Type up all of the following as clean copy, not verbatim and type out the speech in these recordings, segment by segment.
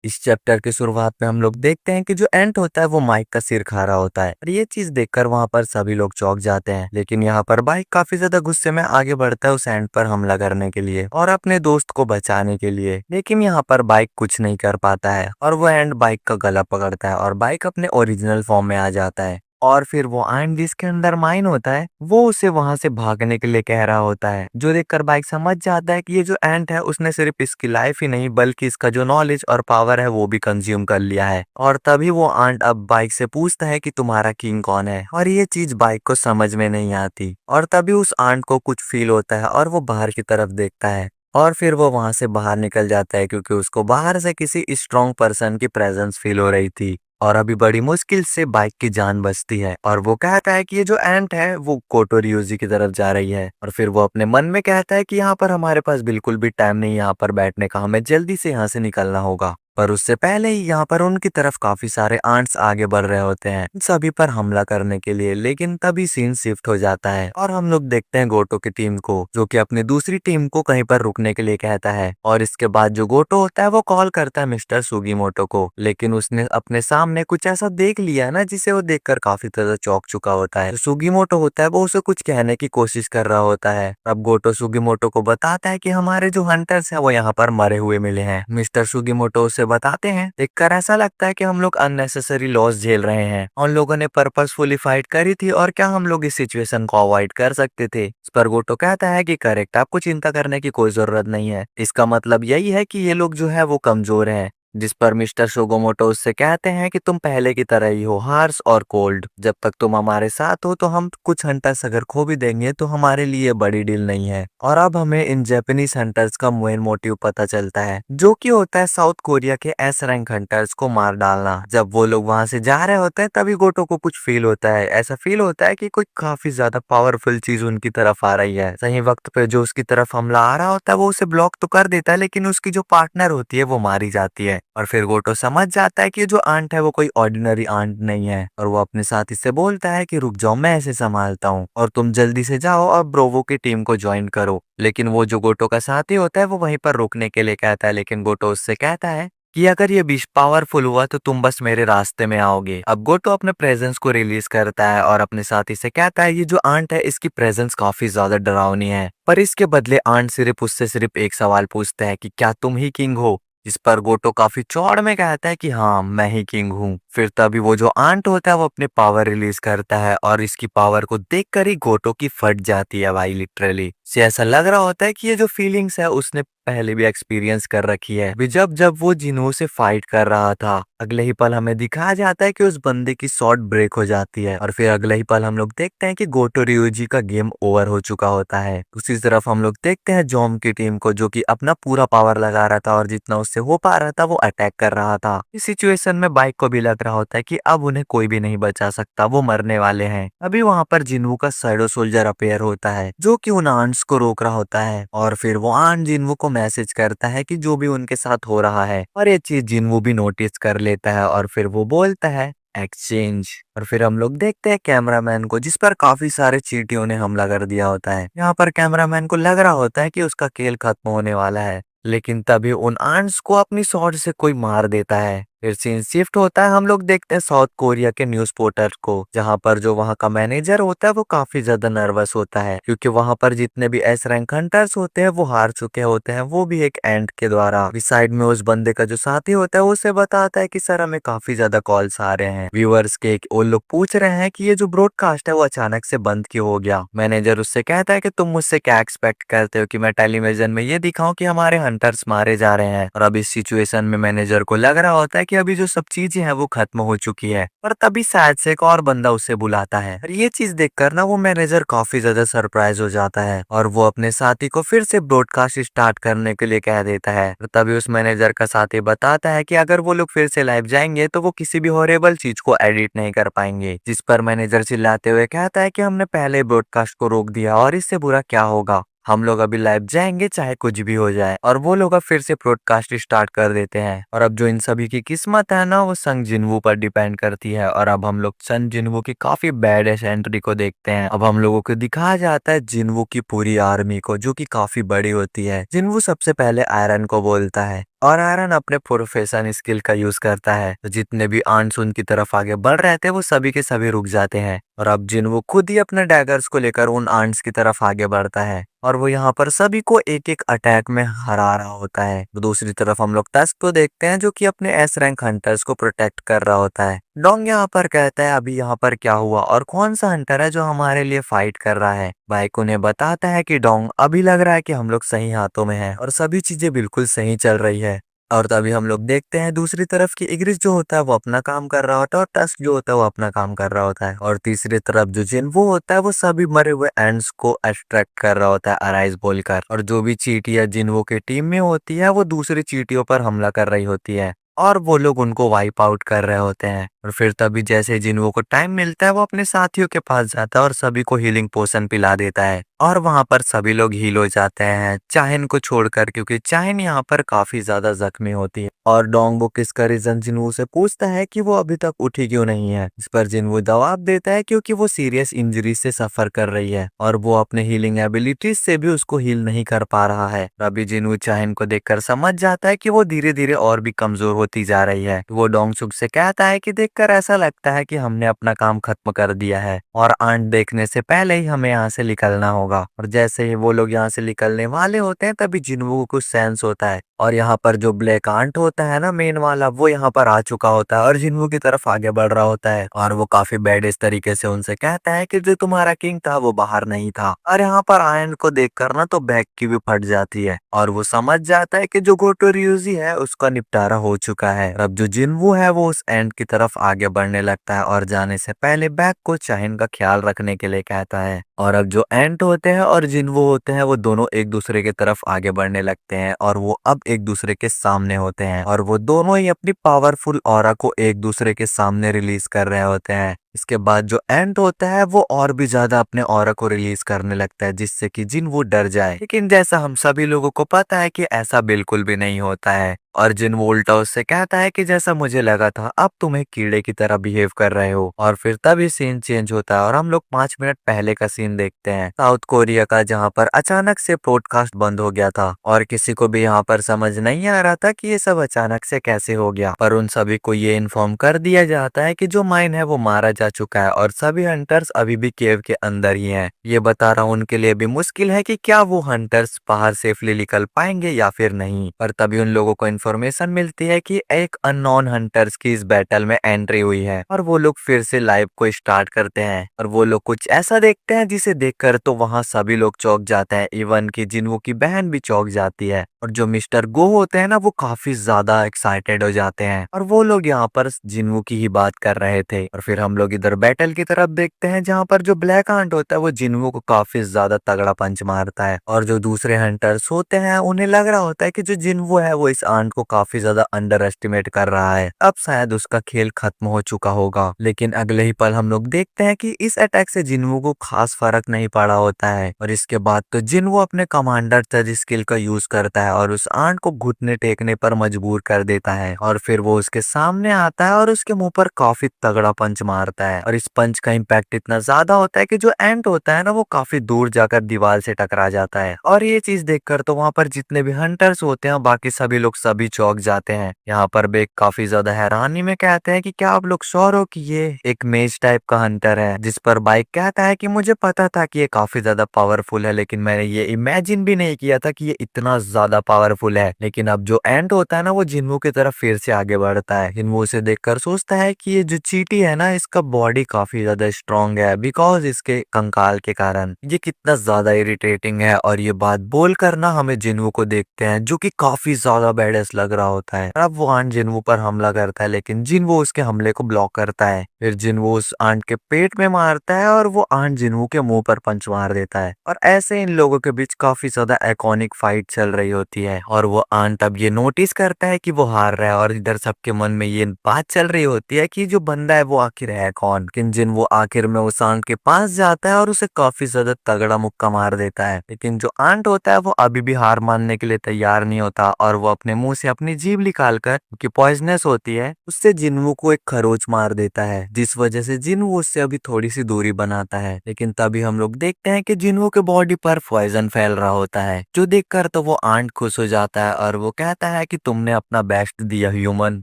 इस चैप्टर की शुरुआत में हम लोग देखते हैं कि जो एंट होता है वो माइक का सिर खा रहा होता है और ये चीज देखकर वहां पर सभी लोग चौंक जाते हैं। लेकिन यहाँ पर बाइक काफी ज्यादा गुस्से में आगे बढ़ता है उस एंट पर हमला करने के लिए और अपने दोस्त को बचाने के लिए। लेकिन यहाँ पर बाइक कुछ नहीं कर पाता है और वो एंट बाइक का गला पकड़ता है और बाइक अपने ओरिजिनल फॉर्म में आ जाता है। और फिर वो आयन जिसके अंदर माइन होता है वो उसे वहां से भागने के लिए कह रहा होता है, जो देखकर बाइक समझ जाता है कि ये जो एंट है उसने सिर्फ इसकी लाइफ ही नहीं बल्कि इसका जो नॉलेज और पावर है वो भी कंज्यूम कर लिया है। और तभी वो आंट अब बाइक से पूछता है कि तुम्हारा किंग कौन है, और ये चीज बाइक को समझ में नहीं आती। और तभी उस आंट को कुछ फील होता है और वो बाहर की तरफ देखता है और फिर वो वहां से बाहर निकल जाता है क्योंकि उसको बाहर से किसी स्ट्रॉन्ग पर्सन की प्रेजेंस फील हो रही थी। और अभी बड़ी मुश्किल से बाइक की जान बचती है और वो कहता है कि ये जो एंट है वो कोटोरियोजी की तरफ जा रही है। और फिर वो अपने मन में कहता है कि यहाँ पर हमारे पास बिल्कुल भी टाइम नहीं यहाँ पर बैठने का, हमें जल्दी से यहाँ से निकलना होगा। पर उससे पहले ही यहाँ पर उनकी तरफ काफी सारे आंट्स आगे बढ़ रहे होते हैं सभी पर हमला करने के लिए। लेकिन तभी सीन शिफ्ट हो जाता है और हम लोग देखते हैं गोटो की टीम को, जो कि अपनी दूसरी टीम को कहीं पर रुकने के लिए कहता है। और इसके बाद जो गोटो होता है वो कॉल करता है मिस्टर सुगीमोटो को, लेकिन उसने अपने सामने कुछ ऐसा देख लिया ना जिसे वो देखकर काफी ज्यादा चौंक चुका होता है। सुगीमोटो होता है वो उसे कुछ कहने की कोशिश कर रहा होता है। अब गोटो सुगीमोटो को बताता है कि हमारे जो हंटर्स हैं वो यहाँ पर मरे हुए मिले हैं। मिस्टर सुगीमोटो उसे बताते हैं, देखकर ऐसा लगता है कि हम लोग अननेसेसरी लॉस झेल रहे हैं, उन लोगों ने पर्पसफुली फाइट करी थी और क्या हम लोग इस सिचुएशन को अवॉइड कर सकते थे। इस पर गोटो कहता है कि करेक्ट, आपको चिंता करने की कोई जरूरत नहीं है, इसका मतलब यही है कि ये लोग जो है वो कमजोर हैं। जिस पर मिस्टर सुगोमोटो उससे कहते हैं कि तुम पहले की तरह ही हो, हार्श और कोल्ड, जब तक तुम हमारे साथ हो तो हम कुछ हंटर्स अगर खो भी देंगे तो हमारे लिए बड़ी डील नहीं है। और अब हमें इन जापानीज हंटर्स का मेन मोटिव पता चलता है, जो कि होता है साउथ कोरिया के एस रैंक हंटर्स को मार डालना। जब वो लोग वहां से जा रहे होते हैं तभी गोटो को कुछ फील होता है, ऐसा फील होता है कि कोई काफी ज्यादा पावरफुल चीज उनकी तरफ आ रही है। सही वक्त पे जो उसकी तरफ हमला आ रहा होता है वो उसे ब्लॉक तो कर देता है, लेकिन उसकी जो पार्टनर होती है वो मारी जाती है। और फिर गोटो समझ जाता है कि जो आंट है वो कोई ऑर्डिनरी आंट नहीं है और वो अपने साथी से बोलता है कि रुक जाओ, मैं ऐसे संभालता हूँ और तुम जल्दी से जाओ और ब्रोवो की टीम को ज्वाइन करो। लेकिन वो जो गोटो का साथी होता है वो वहीं पर रुकने के लिए कहता है, लेकिन गोटो उससे कहता है कि अगर ये विष पावरफुल हुआ तो तुम बस मेरे रास्ते में आओगे। अब गोटो अपने प्रेजेंस को रिलीज करता है और अपने साथी से कहता है ये जो आंट है इसकी प्रेजेंस काफी ज्यादा डरावनी है, पर इसके बदले आंट सिर्फ एक सवाल पूछता है कि क्या तुम ही किंग हो। इस पर गोटो काफी चौड़ में कहता है कि हाँ, मैं ही किंग हूँ। फिर तभी वो जो आंट होता है वो अपनी पावर रिलीज करता है और इसकी पावर को देखकर ही गोटो की फट जाती है भाई, लिटरली से ऐसा लग रहा होता है कि ये जो फीलिंग्स है उसने पहले भी एक्सपीरियंस कर रखी है। भी जब जब वो जिन्हों से फाइट कर रहा था, अगले ही पल हमें दिखाया जाता है कि उस बंदे की शॉट ब्रेक हो जाती है और फिर अगले ही पल हम लोग देखते हैं कि गोटो रियोजी का गेम ओवर हो चुका होता है। दूसरी तरफ हम लोग देखते हैं जॉम की टीम को, जो कि अपना पूरा पावर लगा रहा था और जितना उससे हो पा रहा था वो अटैक कर रहा था। इस सिचुएशन में बाइक को भी लग रहा होता है कि अब उन्हें कोई भी नहीं बचा सकता, वो मरने वाले हैं। अभी वहां पर जिन्वू का शैडो सोल्जर अपेयर होता है जो कि उन आंट्स को रोक रहा होता है और फिर वो आंट जिन्वू को मैसेज करता है कि जो भी उनके साथ हो रहा है, और ये चीज जिन्वू भी नोटिस कर लेता है और फिर वो बोलता है एक्सचेंज। और फिर हम लोग देखते हैं कैमरामैन को, जिस पर काफी सारे चींटियों ने हमला कर दिया होता है। यहाँ पर कैमरामैन को लग रहा होता है कि उसका खेल खत्म होने वाला है, लेकिन तभी उन आंट्स को अपनी शॉट से कोई मार देता है। फिर सीन शिफ्ट होता है, हम लोग देखते हैं साउथ कोरिया के न्यूज पोर्टल को, जहां पर जो वहां का मैनेजर होता है वो काफी ज्यादा नर्वस होता है क्योंकि वहां पर जितने भी एस रैंक हंटर्स होते हैं वो हार चुके होते हैं, वो भी एक एंड के द्वारा। इस साइड में उस बंदे का जो साथी होता है वो उसे बताता है कि सर हमें काफी ज्यादा कॉल्स आ रहे हैं व्यूअर्स के, वो लोग पूछ रहे हैं कि ये जो ब्रॉडकास्ट है वो अचानक से बंद क्यों हो गया। मैनेजर उससे कहता है कि तुम मुझसे क्या एक्सपेक्ट करते हो कि मैं टेलीविजन में ये दिखाऊं कि हमारे हंटर्स मारे जा रहे हैं। और अब इस सिचुएशन में मैनेजर को लग रहा होता है कि अभी जो सब चीजें हैं वो खत्म हो चुकी है, पर तभी शायद से एक और बंदा उसे बुलाता है। और ये चीज देखकर ना वो मैनेजर काफी ज्यादा सरप्राइज हो जाता है और वो अपने साथी को फिर से ब्रॉडकास्ट स्टार्ट करने के लिए कह देता है। और तभी उस मैनेजर का साथी बताता है कि अगर वो लोग फिर से लाइव जाएंगे तो वो किसी भी हॉरेबल चीज को एडिट नहीं कर पाएंगे। जिस पर मैनेजर चिल्लाते हुए कहता है कि हमने पहले ब्रॉडकास्ट को रोक दिया और इससे बुरा क्या होगा, हम लोग अभी लाइव जाएंगे चाहे कुछ भी हो जाए। और वो लोग अब फिर से ब्रॉडकास्ट स्टार्ट कर देते हैं और अब जो इन सभी की किस्मत है ना वो संग जिन्वू पर डिपेंड करती है। और अब हम लोग सन जिन्वू की काफी बैड एंट्री को देखते हैं। अब हम लोगों को दिखाया जाता है जिन्वू की पूरी आर्मी को, जो कि काफी बड़ी होती है। जिन्वू सबसे पहले आयरन को बोलता है और आयरन अपने प्रोफेशन स्किल का यूज करता है, तो जितने भी आंट्स उनकी तरफ आगे बढ़ रहे थे वो सभी के सभी रुक जाते हैं। और अब जिन वो खुद ही अपने डैगर्स को लेकर उन आंट्स की तरफ आगे बढ़ता है और वो यहाँ पर सभी को एक एक अटैक में हरा रहा होता है। तो दूसरी तरफ हम लोग टस्क को देखते हैं जो कि अपने एस रैंक हंटर्स को प्रोटेक्ट कर रहा होता है। डोंग यहाँ पर कहता है अभी यहाँ पर क्या हुआ और कौन सा हंटर है जो हमारे लिए फाइट कर रहा है। बाइक उन्हें बताता है कि डोंग अभी लग रहा है कि हम लोग सही हाथों में हैं और सभी चीजें बिल्कुल सही चल रही है। और तभी हम लोग देखते हैं दूसरी तरफ की इग्रिस जो होता है वो अपना काम कर रहा होता है और टस्क जो होता है वो अपना काम कर रहा होता है। और तीसरी तरफ जो जिन्वो होता है वो सभी मरे हुए एंड्स को अट्रैक्ट कर रहा होता है अराइज बोलकर। और जो भी चींटियां जिन्वो की टीम में होती है वो दूसरी चींटियों पर हमला कर रही होती है और वो लोग उनको वाइप आउट कर रहे होते हैं। और फिर तभी जैसे जिन्वो को टाइम मिलता है वो अपने साथियों के पास जाता है और सभी को हीलिंग पोशन पिला देता है और वहां पर सभी लोग हील हो जाते हैं चाहिन को छोड़कर, क्योंकि चाहिन यहाँ पर काफी ज्यादा जख्मी होती है। और डोंगबो किसका रीजन जिन्वो से पूछता है कि वो अभी तक उठी क्यों नहीं है। इस पर जिन्वो जवाब देता है क्योंकि वो सीरियस इंजरी से सफर कर रही है और वो अपने हीलिंग एबिलिटीज से भी उसको हील नहीं कर पा रहा है। अभी जिन्वो चाहिन को देखकर समझ जाता है कि वो धीरे धीरे और भी कमजोर होती जा रही है। वो डोंगसुक से कहता है कि देखकर ऐसा लगता है कि हमने अपना काम खत्म कर दिया है और आंट देखने से पहले ही हमें यहाँ से निकलना होगा। और जैसे ही वो लोग यहाँ से निकलने वाले होते हैं तभी जिन्वो को कुछ सेंस होता है और यहाँ पर जो ब्लैक आंट होता है ना मेन वाला, वो यहाँ पर आ चुका होता है और जिन्वो की तरफ आगे बढ़ रहा होता है। और वो काफी बैड इस तरीके से उनसे कहता है कि जो तुम्हारा किंग था वो बाहर नहीं था। और यहाँ पर आयन को देखकर ना तो बैक की भी फट जाती है और वो समझ जाता है कि जो गोटो ryuji है उसका निपटारा हो चुका है। अब जो जिन्वो है वो उस एंड की तरफ आगे बढ़ने लगता है और जाने से पहले बैक को चाहिन का ख्याल रखने के लिए कहता है। और अब जो एंट होते हैं और जिन्वो होते हैं वो दोनों एक दूसरे की तरफ आगे बढ़ने लगते हैं और वो अब एक दूसरे के सामने होते हैं और वो दोनों ही अपनी पावरफुल ऑरा को एक दूसरे के सामने रिलीज कर रहे होते हैं। इसके बाद जो एंट होता है वो और भी ज्यादा अपने ऑरा को रिलीज करने लगता है जिससे कि जिन्वो डर जाए। लेकिन जैसा हम सभी लोगों को पता है कि ऐसा बिल्कुल भी नहीं होता है और जिन्वो उल्टा उससे कहता है कि जैसा मुझे लगा था अब तुम एक कीड़े की तरह बिहेव कर रहे हो। और फिर तभी सीन चेंज होता है और हम लोग 5 मिनट पहले का सीन देखते हैं साउथ कोरिया का, जहाँ पर अचानक से ब्रॉडकास्ट बंद हो गया था और किसी को भी यहाँ पर समझ नहीं आ रहा था कि ये सब अचानक से कैसे हो गया। पर उन सभी को ये इन्फॉर्म कर दिया जाता है कि जो माइन है वो मारा जा चुका है और सभी हंटर्स अभी भी केव के अंदर ही हैं। ये बता रहा हूँ उनके लिए भी मुश्किल है कि क्या वो हंटर्स बाहर सेफली निकल पाएंगे या फिर नहीं। पर तभी उन लोगों को इन्फॉर्मेशन मिलती है कि एक अननोन हंटर्स की इस बैटल में एंट्री हुई है और वो लोग फिर से लाइव को स्टार्ट करते हैं और वो लोग कुछ ऐसा देखते हैं जिसे देखकर तो वहाँ सभी लोग चौंक जाते हैं, इवन की जिन्वो की बहन भी चौंक जाती है। और जो मिस्टर गो होते हैं ना वो काफी ज्यादा एक्साइटेड हो जाते हैं और वो लोग यहाँ पर जिन्वो की ही बात कर रहे थे। और फिर हम लोग इधर बैटल की तरफ देखते हैं जहाँ पर जो ब्लैक आंट होता है वो जिन्वो को काफी ज्यादा तगड़ा पंच मारता है और जो दूसरे हंटर्स होते हैं उन्हें लग रहा होता है कि जो जिन्वो है वो इस आंट को काफी ज्यादा अंडर एस्टिमेट कर रहा है, अब शायद उसका खेल खत्म हो चुका होगा। लेकिन अगले ही पल हम लोग देखते हैं कि इस अटैक से जिन्वो को खास फर्क नहीं पड़ा होता है और इसके बाद तो जिन्वो अपने कमांडर सर्ज स्किल का यूज करता है और उस आंट को घुटने टेकने पर मजबूर कर देता है और फिर वो उसके सामने आता है और उसके मुंह पर काफी तगड़ा पंच मारता है। और इस पंच का इम्पैक्ट इतना ज्यादा होता है कि जो एंट होता है ना वो काफी दूर जाकर दीवार से टकरा जाता है। और ये चीज देखकर तो वहां पर जितने भी हंटर्स होते हैं बाकी सभी लोग सभी चौंक जाते हैं। यहाँ पर बेक काफी ज्यादा हैरानी में कहते हैं कि क्या आप लोग श्योर हो कि ये एक मेज टाइप का हंटर है। जिस पर बाइक कहता है कि मुझे पता था कि ये काफी ज्यादा पावरफुल है लेकिन मैंने ये इमेजिन भी नहीं किया था कि ये इतना ज्यादा पावरफुल है। लेकिन अब जो एंट होता है ना वो जिन्वो की तरफ फिर से आगे बढ़ता है। जिन्वो उसे देखकर सोचता है कि ये जो चींटी है ना इसका बॉडी काफी ज्यादा स्ट्रांग है बिकॉज इसके कंकाल के कारण ये कितना ज्यादा इरिटेटिंग है। और ये बात बोल कर ना हमें जिन्वो को देखते हैं जो कि काफी ज्यादा बैडेस लग रहा होता है। अब वो आंट जिन्वो पर हमला करता है लेकिन जिन्वो उसके हमले को ब्लॉक करता है। फिर जिन्वो उस आंट के पेट में मारता है और वो आंट जिन्वो के मुंह पर पंच मार देता है। और ऐसे इन लोगों के बीच काफी ज्यादा आइकॉनिक फाइट चल रही होती है और वो आंट अब ये नोटिस करता है कि वो हार रहा है और इधर सबके मन में ये बात चल रही होती है कि जो बंदा है वो आखिर है कौन। लेकिन जिन्वो आखिर में उस आंट के पास जाता है और उसे काफी ज्यादा तगड़ा मुक्का मार देता है। लेकिन जो आंट होता है वो अभी भी हार मानने के लिए तैयार नहीं होता और वो अपने मुंह से अपनी जीभ निकाल कर, क्योंकि पॉइजनस होती है, उससे जिन्वो को एक खरोच मार देता है जिस वजह से जिन्वो उससे अभी थोड़ी सी दूरी बनाता है। लेकिन तभी हम लोग देखते हैं कि जिन्वो के बॉडी पर पॉइजन फैल रहा होता है जो देखकर तो वो आंट खुश हो जाता है और वो कहता है कि तुमने अपना बेस्ट दिया ह्यूमन,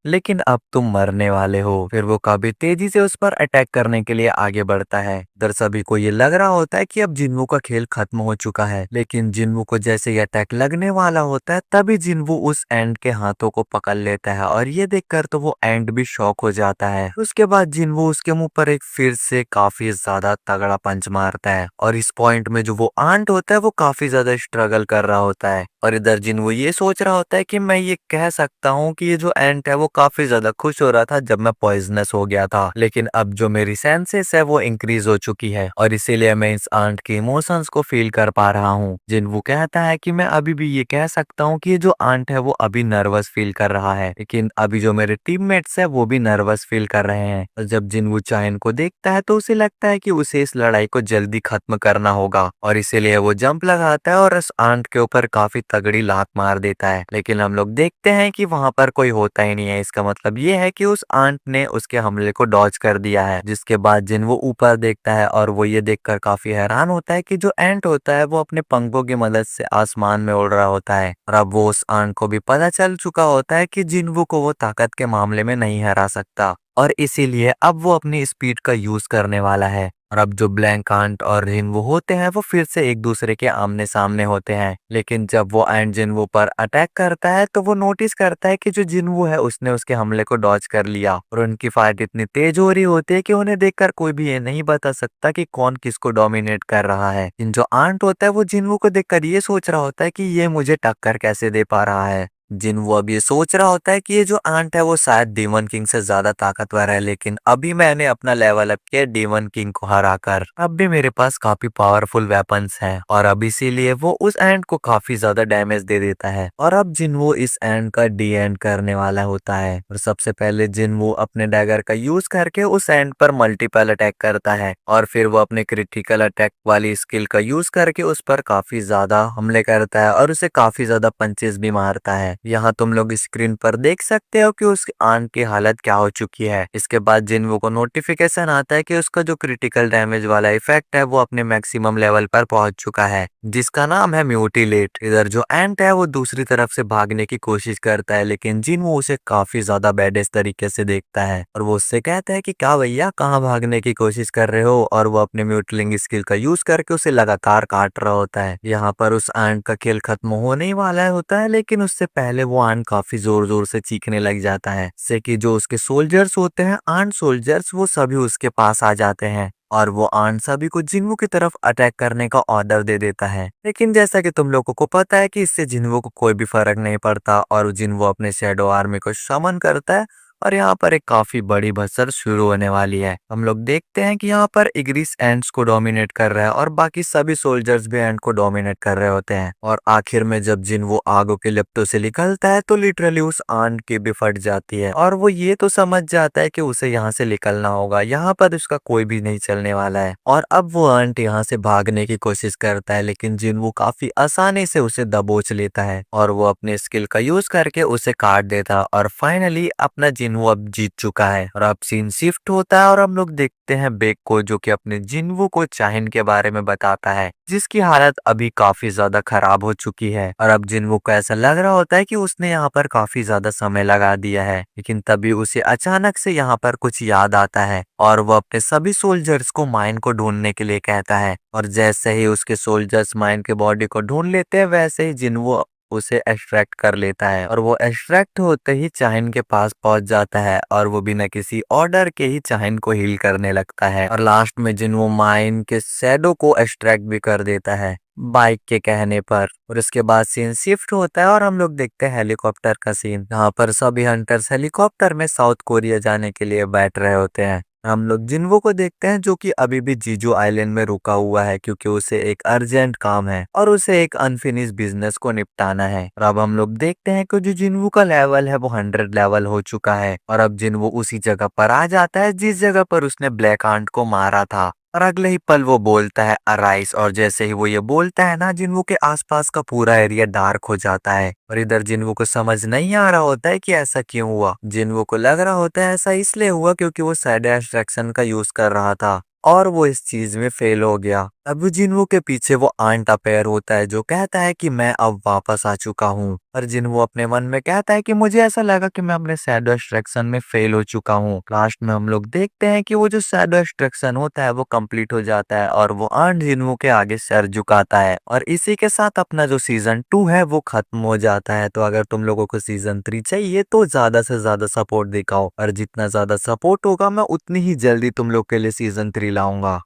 लेकिन अब तुम मरने वाले हो। फिर वो काफी तेजी से उस पर अटैक करने के लिए आगे बढ़ता है। इधर सभी को ये लग रहा होता है कि अब जिन्वू का खेल खत्म हो चुका है, लेकिन जिन्वू को जैसे ही अटैक लगने वाला होता है तभी जिन्वू उस एंड के हाथों को पकड़ लेता है और ये देखकर तो वो एंड भी शॉक हो जाता है। उसके बाद जिन्वू उसके मुंह पर एक फिर से काफी ज्यादा तगड़ा पंच मारता है और इस पॉइंट में जो वो आंट होता है वो काफी ज्यादा स्ट्रगल कर रहा होता है और इधर जिन्वू ये सोच रहा होता है कि मैं ये कह सकता हूँ कि ये जो एंट है वो काफी ज्यादा खुश हो रहा था जब मैं पॉइजनस हो गया था, लेकिन अब जो मेरी सेंसेस है वो इंक्रीज हो चुकी है और इसीलिए मैं इस आंट के इमोशंस को फील कर पा रहा हूँ। जिन्वू कहता है कि मैं अभी भी ये कह सकता हूँ कि ये जो आंट है वो अभी नर्वस फील कर रहा है, लेकिन अभी जो मेरे टीममेट्स है वो भी नर्वस फील कर रहे हैं। और जब जिन्वू चाइन को देखता है तो उसे लगता है कि उसे इस लड़ाई को जल्दी खत्म करना होगा और इसीलिए वो जंप लगाता है और उस आंट के ऊपर काफी तगड़ी लात मार देता है, लेकिन हम लोग देखते हैं कि वहां पर कोई होता ही नहीं है। इसका मतलब ये है कि उस आंट ने उसके हमले को डॉज कर दिया है। जिसके बाद जिन्वू ऊपर देखता है और वो ये देखकर काफी हैरान होता है कि जो एंट होता है वो अपने पंखों की मदद से आसमान में उड़ रहा होता है और अब वो उस आंट को भी पता चल चुका होता है कि जिन्वू को वो ताकत के मामले में नहीं हरा सकता और इसीलिए अब वो अपनी स्पीड का यूज करने वाला है। और अब जो ब्लैंक आंट और जिन्वू होते हैं वो फिर से एक दूसरे के आमने सामने होते हैं, लेकिन जब वो एंट जिन्वू पर अटैक करता है तो वो नोटिस करता है कि जो जिन्वू है उसने उसके हमले को डॉज कर लिया और उनकी फाइट इतनी तेज हो रही होती है कि उन्हें देखकर कोई भी ये नहीं बता सकता कि कौन किसको डोमिनेट कर रहा है। इन जो आंट होता है वो जिन्वू को देखकर ये सोच रहा होता है कि ये मुझे टक्कर कैसे दे पा रहा है। जिन्वू अब ये सोच रहा होता है कि ये जो आंट है वो शायद डीमन किंग से ज्यादा ताकतवर है, लेकिन अभी मैंने अपना लेवल अप किया डीमन किंग को हराकर। अब भी मेरे पास काफी पावरफुल वेपन्स हैं और अब इसीलिए वो उस एंट को काफी ज्यादा डैमेज दे देता है और अब जिन्वू इस एंट का डी एंड करने वाला होता है। और सबसे पहले जिन्वू अपने डैगर का यूज करके उस एंट पर मल्टीपल अटैक करता है और फिर वो अपने क्रिटिकल अटैक वाली स्किल का यूज करके उस पर काफी ज्यादा हमले करता है और उसे काफी ज्यादा पंचेस भी मारता है। यहाँ तुम लोग स्क्रीन पर देख सकते हो कि उसकी आंट की हालत क्या हो चुकी है। इसके बाद जिन्वू को नोटिफिकेशन आता है कि उसका जो क्रिटिकल डैमेज वाला इफेक्ट है वो अपने मैक्सिमम लेवल पर पहुंच चुका है, जिसका नाम है म्यूटिलेट। इधर जो एंट है वो दूसरी तरफ से भागने की कोशिश करता है, लेकिन जिन्वू उसे काफी ज्यादा बैडेस्ट तरीके से देखता है और वो उससे कहता है कि क्या भैया कहाँ भागने की कोशिश कर रहे हो, और वो अपने म्यूटलिंग स्किल का यूज करके उसे लगातार काट रहा होता है। यहाँ पर उस एंट का खेल खत्म होने ही वाला होता है, लेकिन उससे पहले वो आंट काफी जोर जोर से चीखने लग जाता है, जिससे कि जो उसके सोल्जर्स होते हैं आंट सोल्जर्स वो सभी उसके पास आ जाते हैं और वो आंट सभी को जिन्वू की तरफ अटैक करने का ऑर्डर दे देता है। लेकिन जैसा कि तुम लोगों को पता है कि इससे जिन्वू को कोई भी फर्क नहीं पड़ता और जिन्वू अपने शैडो आर्मी को समन करता है और यहाँ पर एक काफी बड़ी भसड़ शुरू होने वाली है। हम लोग देखते हैं कि यहाँ पर इग्रिस एंट्स को डोमिनेट कर रहा है और बाकी सभी सोल्जर्स भी एंट को डोमिनेट कर रहे होते हैं और आखिर में जब जिन्वू आगों के लिप्तों से निकलता है तो लिटरली उस आंट की भी फट जाती है और वो ये तो समझ जाता है कि उसे यहाँ से निकलना होगा, यहाँ पर उसका कोई भी नहीं चलने वाला है। और अब वो आंट यहाँ से भागने की कोशिश करता है, लेकिन जिन्वू काफी आसानी से उसे दबोच लेता है और वो अपने स्किल का यूज करके उसे काट देता है और फाइनली अपना जिन्वू अब जीत चुका है। और अब सीन शिफ्ट होता है और हम लोग देखते हैं बेक को, जो कि अपने जिन्वू को चाइन के बारे में बताता है, जिसकी हालत अभी काफी ज्यादा खराब हो चुकी है। और अब जिन्वू को ऐसा लग रहा होता है कि उसने यहाँ पर काफी ज्यादा समय लगा दिया है, लेकिन तभी उसे अचानक से यहाँ पर कुछ याद आता है और वो अपने सभी सोल्जर्स को माइन को ढूंढने के लिए कहता है। और जैसे ही उसके सोल्जर्स माइन के बॉडी को ढूंढ लेते हैं वैसे ही जिन्वू उसे एक्सट्रैक्ट कर लेता है और वो एक्सट्रैक्ट होते ही चाइन के पास पहुंच जाता है और वो बिना किसी ऑर्डर के ही चाइन को हील करने लगता है और लास्ट में जिन्वू माइन के शैडो को एक्सट्रैक्ट भी कर देता है बाइक के कहने पर। और उसके बाद सीन शिफ्ट होता है और हम लोग देखते हैं हेलीकॉप्टर का सीन। यहाँ पर सभी हंटर्स हेलीकॉप्टर में साउथ कोरिया जाने के लिए बैठ रहे होते हैं। हम लोग जिन्वू को देखते हैं जो कि अभी भी जीजू आइलैंड में रुका हुआ है, क्योंकि उसे एक अर्जेंट काम है और उसे एक अनफिनिश बिजनेस को निपटाना है। और अब हम लोग देखते हैं कि जो जिन्वू का लेवल है वो 100 लेवल हो चुका है और अब जिन्वू उसी जगह पर आ जाता है जिस जगह पर उसने ब्लैक आंट को मारा था और अगले ही पल वो बोलता है अराइस, और जैसे ही वो ये बोलता है ना जिन्वू के आसपास का पूरा एरिया डार्क हो जाता है। और इधर जिन्वू को समझ नहीं आ रहा होता है कि ऐसा क्यों हुआ। जिन्वू को लग रहा होता है ऐसा इसलिए हुआ क्योंकि वो साइड एक्सट्रैक्शन का यूज कर रहा था और वो इस चीज में फेल हो गया। अब जिन्हों के पीछे वो आंट अपेयर होता है जो कहता है कि मैं अब वापस आ चुका हूँ। और जिन्हों अपने मन में कहता है कि मुझे ऐसा लगा कि मैं अपने शैडो एक्सट्रैक्शन में फेल हो चुका हूँ। लास्ट में हम लोग देखते हैं कि वो जो शैडो एक्सट्रैक्शन होता है वो कंप्लीट हो जाता है और वो आंट जिन्हों के आगे सर झुकाता है। और इसी के साथ अपना जो सीजन 2 है वो खत्म हो जाता है। तो अगर तुम लोगों को सीजन 3 चाहिए तो ज्यादा से ज्यादा सपोर्ट दिखाओ, और जितना ज्यादा सपोर्ट होगा मैं उतनी ही जल्दी तुम लोग के लिए सीजन 3 लाऊंगा।